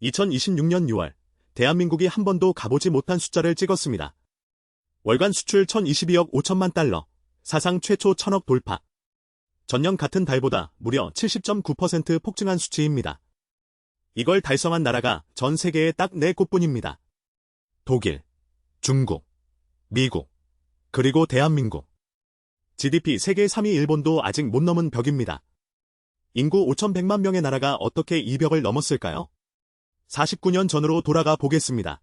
2026년 6월, 대한민국이 한 번도 가보지 못한 숫자를 찍었습니다. 월간 수출 1022억 5천만 달러, 사상 최초 1000억 돌파. 전년 같은 달보다 무려 70.9% 폭증한 수치입니다. 이걸 달성한 나라가 전 세계에 딱 4곳뿐입니다. 독일, 중국, 미국, 그리고 대한민국. GDP 세계 3위 일본도 아직 못 넘은 벽입니다. 인구 5,100만 명의 나라가 어떻게 이 벽을 넘었을까요? 49년 전으로 돌아가 보겠습니다.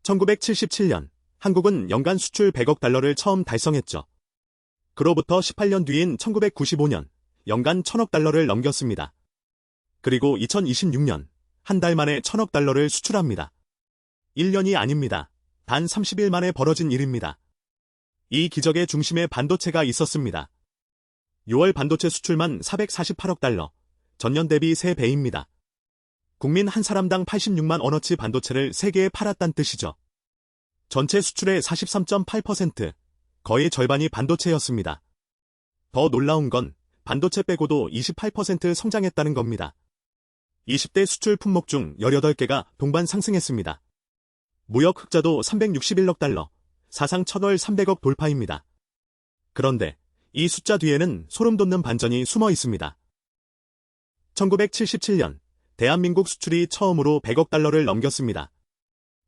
1977년, 한국은 연간 수출 100억 달러를 처음 달성했죠. 그로부터 18년 뒤인 1995년, 연간 1000억 달러를 넘겼습니다. 그리고 2026년, 한 달 만에 1000억 달러를 수출합니다. 1년이 아닙니다. 단 30일 만에 벌어진 일입니다. 이 기적의 중심에 반도체가 있었습니다. 6월 반도체 수출만 448억 달러, 전년 대비 3배입니다. 국민 한 사람당 86만 원어치 반도체를 세계에 팔았단 뜻이죠. 전체 수출의 43.8%, 거의 절반이 반도체였습니다. 더 놀라운 건 반도체 빼고도 28% 성장했다는 겁니다. 20대 수출 품목 중 18개가 동반 상승했습니다. 무역 흑자도 361억 달러, 사상 첫월 300억 돌파입니다. 그런데 이 숫자 뒤에는 소름 돋는 반전이 숨어 있습니다. 1977년, 대한민국 수출이 처음으로 100억 달러를 넘겼습니다.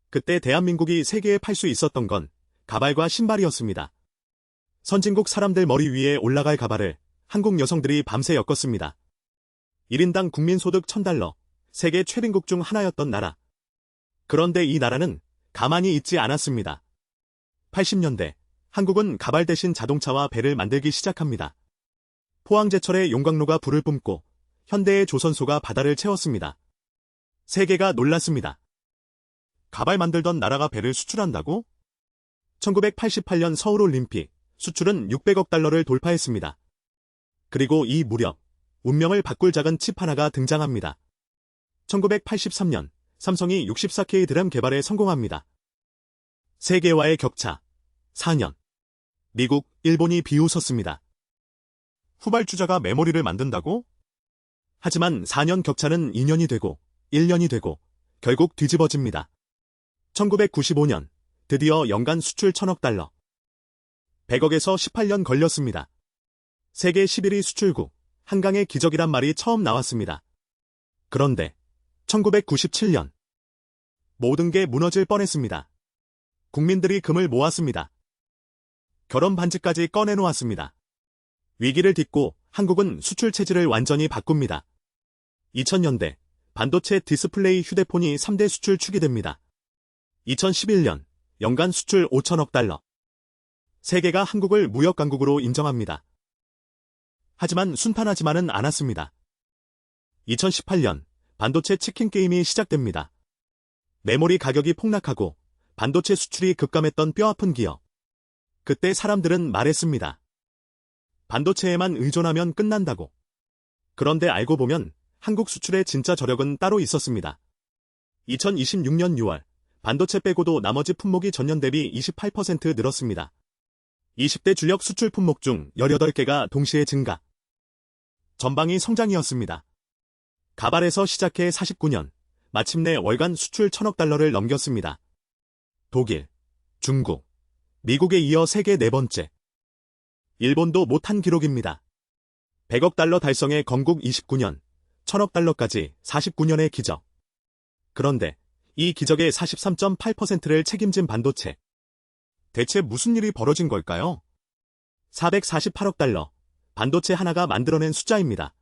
그때 대한민국이 세계에 팔 수 있었던 건 가발과 신발이었습니다. 선진국 사람들 머리 위에 올라갈 가발을 한국 여성들이 밤새 엮었습니다. 1인당 국민소득 1000달러, 세계 최빈국 중 하나였던 나라. 그런데 이 나라는 가만히 있지 않았습니다. 80년대, 한국은 가발 대신 자동차와 배를 만들기 시작합니다. 포항제철의 용광로가 불을 뿜고 현대의 조선소가 바다를 채웠습니다. 세계가 놀랐습니다. 가발 만들던 나라가 배를 수출한다고? 1988년 서울올림픽, 수출은 600억 달러를 돌파했습니다. 그리고 이 무렵, 운명을 바꿀 작은 칩 하나가 등장합니다. 1983년, 삼성이 64K 드램 개발에 성공합니다. 세계와의 격차, 4년. 미국, 일본이 비웃었습니다. 후발주자가 메모리를 만든다고? 하지만 4년 격차는 2년이 되고 1년이 되고 결국 뒤집어집니다. 1995년, 드디어 연간 수출 1000억 달러. 100억에서 18년 걸렸습니다. 세계 11위 수출국, 한강의 기적이란 말이 처음 나왔습니다. 그런데 1997년, 모든 게 무너질 뻔했습니다. 국민들이 금을 모았습니다. 결혼 반지까지 꺼내놓았습니다. 위기를 딛고 한국은 수출 체질을 완전히 바꿉니다. 2000년대, 반도체 디스플레이 휴대폰이 3대 수출 축이 됩니다. 2011년, 연간 수출 5천억 달러. 세계가 한국을 무역 강국으로 인정합니다. 하지만 순탄하지만은 않았습니다. 2018년, 반도체 치킨 게임이 시작됩니다. 메모리 가격이 폭락하고 반도체 수출이 급감했던 뼈아픈 기업. 그때 사람들은 말했습니다. 반도체에만 의존하면 끝난다고. 그런데 알고 보면 한국 수출의 진짜 저력은 따로 있었습니다. 2026년 6월, 반도체 빼고도 나머지 품목이 전년 대비 28% 늘었습니다. 20대 주력 수출 품목 중 18개가 동시에 증가. 전방이 성장이었습니다. 가발에서 시작해 49년, 마침내 월간 수출 1000억 달러를 넘겼습니다. 독일, 중국, 미국에 이어 세계 4번째. 일본도 못한 기록입니다. 100억 달러 달성의 건국 29년, 1000억 달러까지 49년의 기적. 그런데 이 기적의 43.8%를 책임진 반도체. 대체 무슨 일이 벌어진 걸까요? 448억 달러, 반도체 하나가 만들어낸 숫자입니다.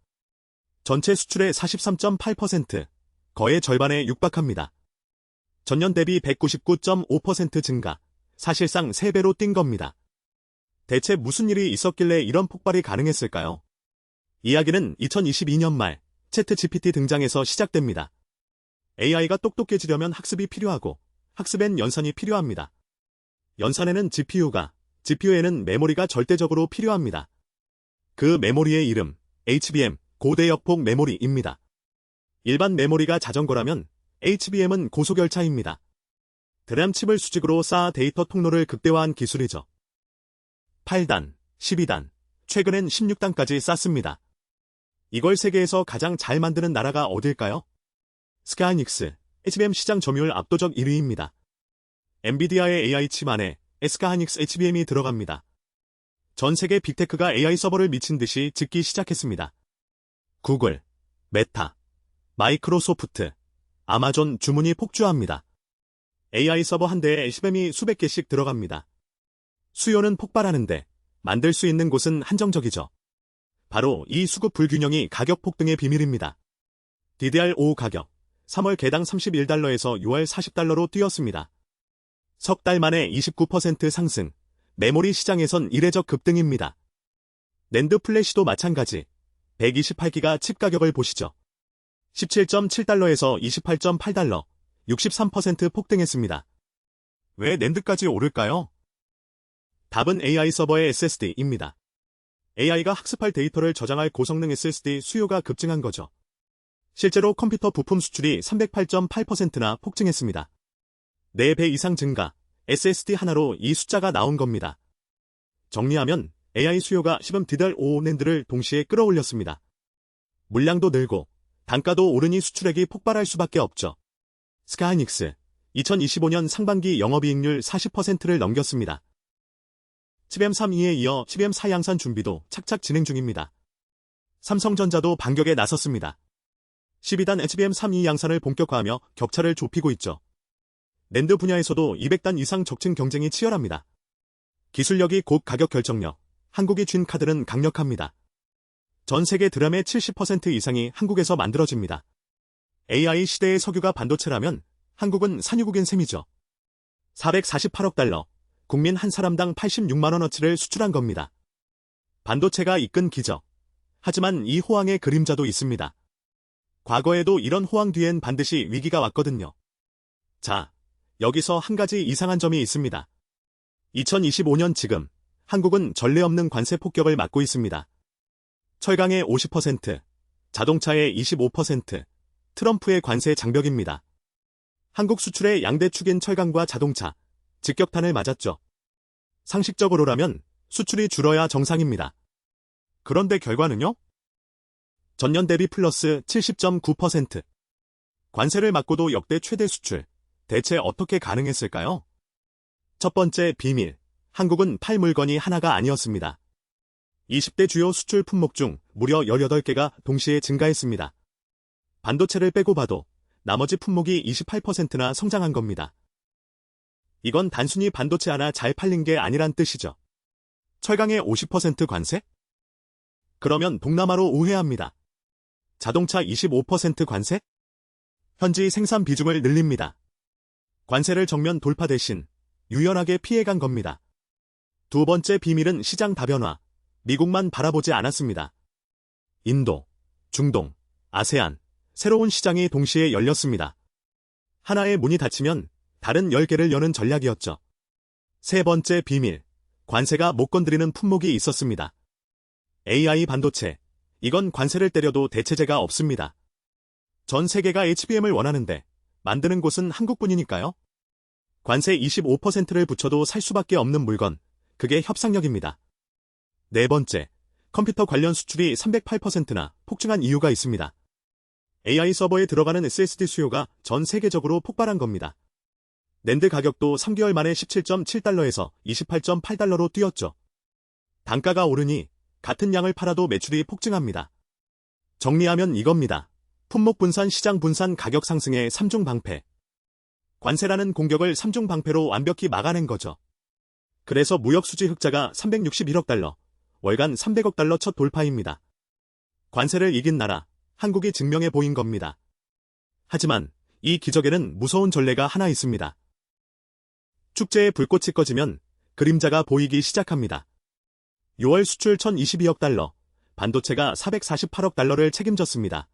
전체 수출의 43.8%, 거의 절반에 육박합니다. 전년 대비 199.5% 증가, 사실상 3배로 뛴 겁니다. 대체 무슨 일이 있었길래 이런 폭발이 가능했을까요? 이야기는 2022년 말 채트 GPT 등장해서 시작됩니다. AI가 똑똑해지려면 학습이 필요하고 학습엔 연산이 필요합니다. 연산에는 GPU에는 메모리가 절대적으로 필요합니다. 그 메모리의 이름, HBM, 고대역폭 메모리입니다. 일반 메모리가 자전거라면 HBM은 고속열차입니다. 드램칩을 수직으로 쌓아 데이터 통로를 극대화한 기술이죠. 8단, 12단, 최근엔 16단까지 쌓습니다. 이걸 세계에서 가장 잘 만드는 나라가 어딜까요? 스카이닉스, HBM 시장 점유율 압도적 1위입니다. 엔비디아의 AI 칩 안에 SK하이닉스 HBM이 들어갑니다. 전 세계 빅테크가 AI 서버를 미친 듯이 짓기 시작했습니다. 구글, 메타, 마이크로소프트, 아마존 주문이 폭주합니다. AI 서버 한 대에 HBM이 수백 개씩 들어갑니다. 수요는 폭발하는데 만들 수 있는 곳은 한정적이죠. 바로 이 수급 불균형이 가격 폭등의 비밀입니다. DDR5 가격 3월 개당 $31에서 6월 $40로 뛰었습니다. 석 달 만에 29% 상승, 메모리 시장에선 이례적 급등입니다. 낸드 플래시도 마찬가지, 128기가 칩 가격을 보시죠. $17.7에서 $28.8, 63% 폭등했습니다. 왜 낸드까지 오를까요? 답은 AI 서버의 SSD입니다. AI가 학습할 데이터를 저장할 고성능 SSD 수요가 급증한 거죠. 실제로 컴퓨터 부품 수출이 308.8%나 폭증했습니다. 4배 이상 증가, SSD 하나로 이 숫자가 나온 겁니다. 정리하면 AI 수요가 시범 DDR5 낸드를 동시에 끌어올렸습니다. 물량도 늘고 단가도 오르니 수출액이 폭발할 수밖에 없죠. 스카이닉스, 2025년 상반기 영업이익률 40%를 넘겼습니다. HBM3E에 이어 HBM4 양산 준비도 착착 진행 중입니다. 삼성전자도 반격에 나섰습니다. 12단 HBM3E 양산을 본격화하며 격차를 좁히고 있죠. 낸드 분야에서도 200단 이상 적층 경쟁이 치열합니다. 기술력이 곧 가격 결정력, 한국이 쥔 카드는 강력합니다. 전 세계 드럼의 70% 이상이 한국에서 만들어집니다. AI 시대의 석유가 반도체라면 한국은 산유국인 셈이죠. $448억, 국민 한 사람당 86만원어치를 수출한 겁니다. 반도체가 이끈 기적. 하지만 이 호황의 그림자도 있습니다. 과거에도 이런 호황 뒤엔 반드시 위기가 왔거든요. 자, 여기서 한 가지 이상한 점이 있습니다. 2025년 지금 한국은 전례 없는 관세 폭격을 맞고 있습니다. 철강의 50%, 자동차의 25%, 트럼프의 관세 장벽입니다. 한국 수출의 양대 축인 철강과 자동차, 직격탄을 맞았죠. 상식적으로라면 수출이 줄어야 정상입니다. 그런데 결과는요? 전년 대비 플러스 70.9%. 관세를 맞고도 역대 최대 수출. 대체 어떻게 가능했을까요? 첫 번째 비밀. 한국은 팔 물건이 하나가 아니었습니다. 20대 주요 수출 품목 중 무려 18개가 동시에 증가했습니다. 반도체를 빼고 봐도 나머지 품목이 28%나 성장한 겁니다. 이건 단순히 반도체 하나 잘 팔린 게 아니란 뜻이죠. 철강의 50% 관세? 그러면 동남아로 우회합니다. 자동차 25% 관세? 현지 생산 비중을 늘립니다. 관세를 정면 돌파 대신 유연하게 피해간 겁니다. 두 번째 비밀은 시장 다변화. 미국만 바라보지 않았습니다. 인도, 중동, 아세안, 새로운 시장이 동시에 열렸습니다. 하나의 문이 닫히면 다른 10개를 여는 전략이었죠. 세 번째 비밀. 관세가 못 건드리는 품목이 있었습니다. AI 반도체. 이건 관세를 때려도 대체제가 없습니다. 전 세계가 HBM을 원하는데 만드는 곳은 한국뿐이니까요. 관세 25%를 붙여도 살 수밖에 없는 물건. 그게 협상력입니다. 네 번째, 컴퓨터 관련 수출이 308%나 폭증한 이유가 있습니다. AI 서버에 들어가는 SSD 수요가 전 세계적으로 폭발한 겁니다. 낸드 가격도 3개월 만에 $17.7에서 $28.8로 뛰었죠. 단가가 오르니 같은 양을 팔아도 매출이 폭증합니다. 정리하면 이겁니다. 품목 분산, 시장 분산, 가격 상승의 3중 방패. 관세라는 공격을 3중 방패로 완벽히 막아낸 거죠. 그래서 무역수지 흑자가 $361억, 월간 $300억 첫 돌파입니다. 관세를 이긴 나라, 한국이 증명해 보인 겁니다. 하지만 이 기적에는 무서운 전례가 하나 있습니다. 축제에 불꽃이 꺼지면 그림자가 보이기 시작합니다. 6월 수출 $1,022억, 반도체가 $448억 책임졌습니다.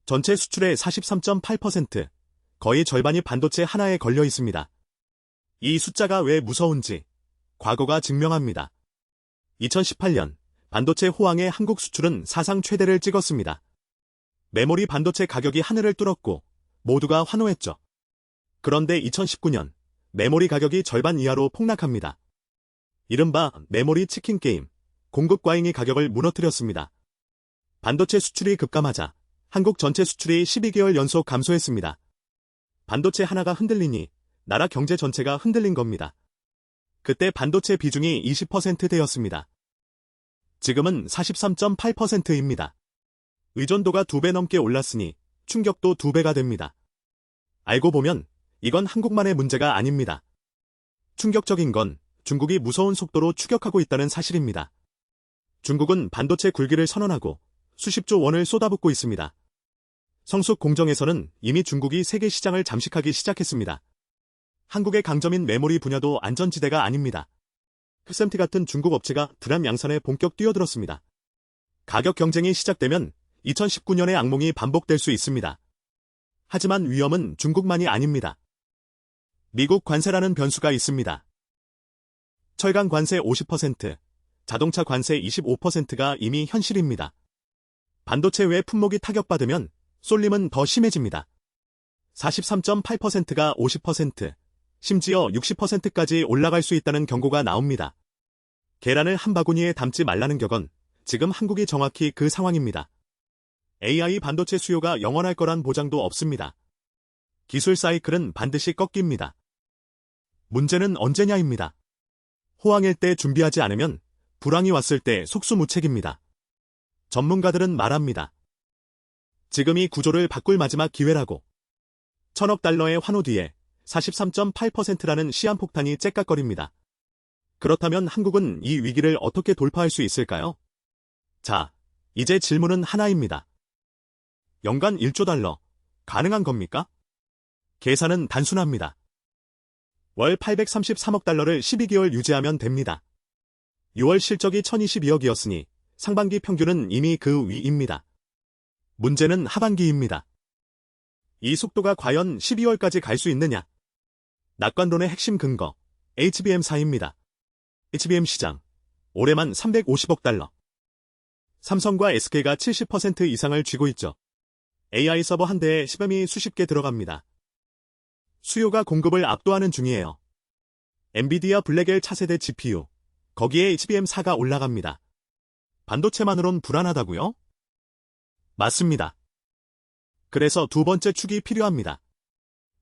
전체 수출의 43.8%, 거의 절반이 반도체 하나에 걸려 있습니다. 이 숫자가 왜 무서운지 과거가 증명합니다. 2018년 반도체 호황의 한국 수출은 사상 최대를 찍었습니다. 메모리 반도체 가격이 하늘을 뚫었고 모두가 환호했죠. 그런데 2019년 메모리 가격이 절반 이하로 폭락합니다. 이른바 메모리 치킨 게임, 공급 과잉이 가격을 무너뜨렸습니다. 반도체 수출이 급감하자 한국 전체 수출이 12개월 연속 감소했습니다. 반도체 하나가 흔들리니 나라 경제 전체가 흔들린 겁니다. 그때 반도체 비중이 20%대였습니다. 지금은 43.8%입니다. 의존도가 2배 넘게 올랐으니 충격도 2배가 됩니다. 알고 보면 이건 한국만의 문제가 아닙니다. 충격적인 건 중국이 무서운 속도로 추격하고 있다는 사실입니다. 중국은 반도체 굴기를 선언하고 수십조 원을 쏟아붓고 있습니다. 성숙 공정에서는 이미 중국이 세계 시장을 잠식하기 시작했습니다. 한국의 강점인 메모리 분야도 안전지대가 아닙니다. SMT 같은 중국 업체가 드럼 양산에 본격 뛰어들었습니다. 가격 경쟁이 시작되면 2019년의 악몽이 반복될 수 있습니다. 하지만 위험은 중국만이 아닙니다. 미국 관세라는 변수가 있습니다. 철강 관세 50%, 자동차 관세 25%가 이미 현실입니다. 반도체 외 품목이 타격받으면 쏠림은 더 심해집니다. 43.8%가 50%, 심지어 60%까지 올라갈 수 있다는 경고가 나옵니다. 계란을 한 바구니에 담지 말라는 격언, 지금 한국이 정확히 그 상황입니다. AI 반도체 수요가 영원할 거란 보장도 없습니다. 기술 사이클은 반드시 꺾입니다. 문제는 언제냐입니다. 호황일 때 준비하지 않으면 불황이 왔을 때 속수무책입니다. 전문가들은 말합니다. 지금이 구조를 바꿀 마지막 기회라고. 1,000억 달러의 환호 뒤에 43.8%라는 시한폭탄이 째깍거립니다. 그렇다면 한국은 이 위기를 어떻게 돌파할 수 있을까요? 자, 이제 질문은 하나입니다. 연간 1조 달러, 가능한 겁니까? 계산은 단순합니다. 월 833억 달러를 12개월 유지하면 됩니다. 6월 실적이 1022억이었으니 상반기 평균은 이미 그 위입니다. 문제는 하반기입니다. 이 속도가 과연 12월까지 갈 수 있느냐? 낙관론의 핵심 근거, HBM4입니다. HBM 시장, 올해만 350억 달러. 삼성과 SK가 70% 이상을 쥐고 있죠. AI 서버 한 대에 시범이 수십 개 들어갑니다. 수요가 공급을 압도하는 중이에요. 엔비디아 블랙엘 차세대 GPU, 거기에 HBM4가 올라갑니다. 반도체만으론 불안하다고요? 맞습니다. 그래서 두 번째 축이 필요합니다.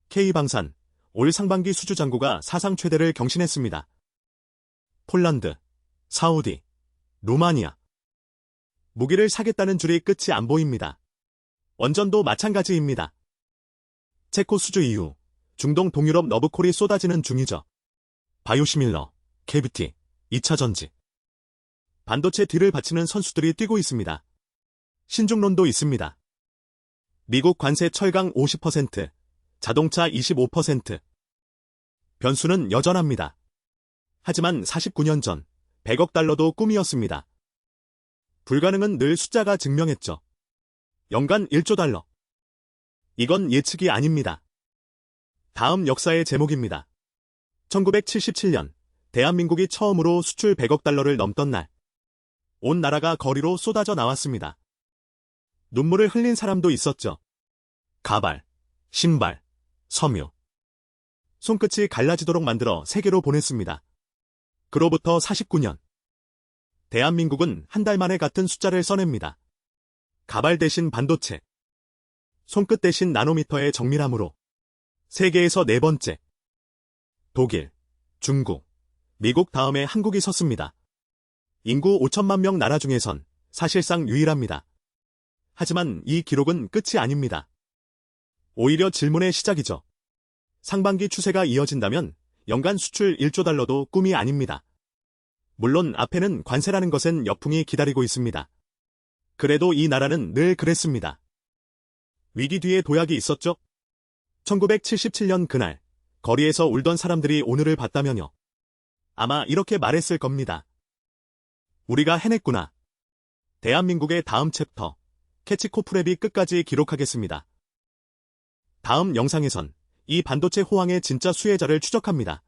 K방산, 올 상반기 수주 잔고가 사상 최대를 경신했습니다. 폴란드, 사우디, 루마니아. 무기를 사겠다는 줄이 끝이 안 보입니다. 원전도 마찬가지입니다. 체코 수주 이후 중동 동유럽 너브콜이 쏟아지는 중이죠. 바이오시밀러, KBT, 2차전지. 반도체 뒤를 바치는 선수들이 뛰고 있습니다. 신중론도 있습니다. 미국 관세 철강 50%, 자동차 25%. 변수는 여전합니다. 하지만 49년 전 100억 달러도 꿈이었습니다. 불가능은 늘 숫자가 증명했죠. 연간 1조 달러. 이건 예측이 아닙니다. 다음 역사의 제목입니다. 1977년 대한민국이 처음으로 수출 100억 달러를 넘던 날. 온 나라가 거리로 쏟아져 나왔습니다. 눈물을 흘린 사람도 있었죠. 가발, 신발, 섬유. 손끝이 갈라지도록 만들어 세계로 보냈습니다. 그로부터 49년. 대한민국은 한 달 만에 같은 숫자를 써냅니다. 가발 대신 반도체. 손끝 대신 나노미터의 정밀함으로. 세계에서 네 번째. 독일, 중국, 미국 다음에 한국이 섰습니다. 인구 5천만 명 나라 중에선 사실상 유일합니다. 하지만 이 기록은 끝이 아닙니다. 오히려 질문의 시작이죠. 상반기 추세가 이어진다면 연간 수출 1조 달러도 꿈이 아닙니다. 물론 앞에는 관세라는 것엔 역풍이 기다리고 있습니다. 그래도 이 나라는 늘 그랬습니다. 위기 뒤에 도약이 있었죠? 1977년 그날 거리에서 울던 사람들이 오늘을 봤다면요. 아마 이렇게 말했을 겁니다. 우리가 해냈구나. 대한민국의 다음 챕터, 캐치코프랩이 끝까지 기록하겠습니다. 다음 영상에선 이 반도체 호황의 진짜 수혜자를 추적합니다.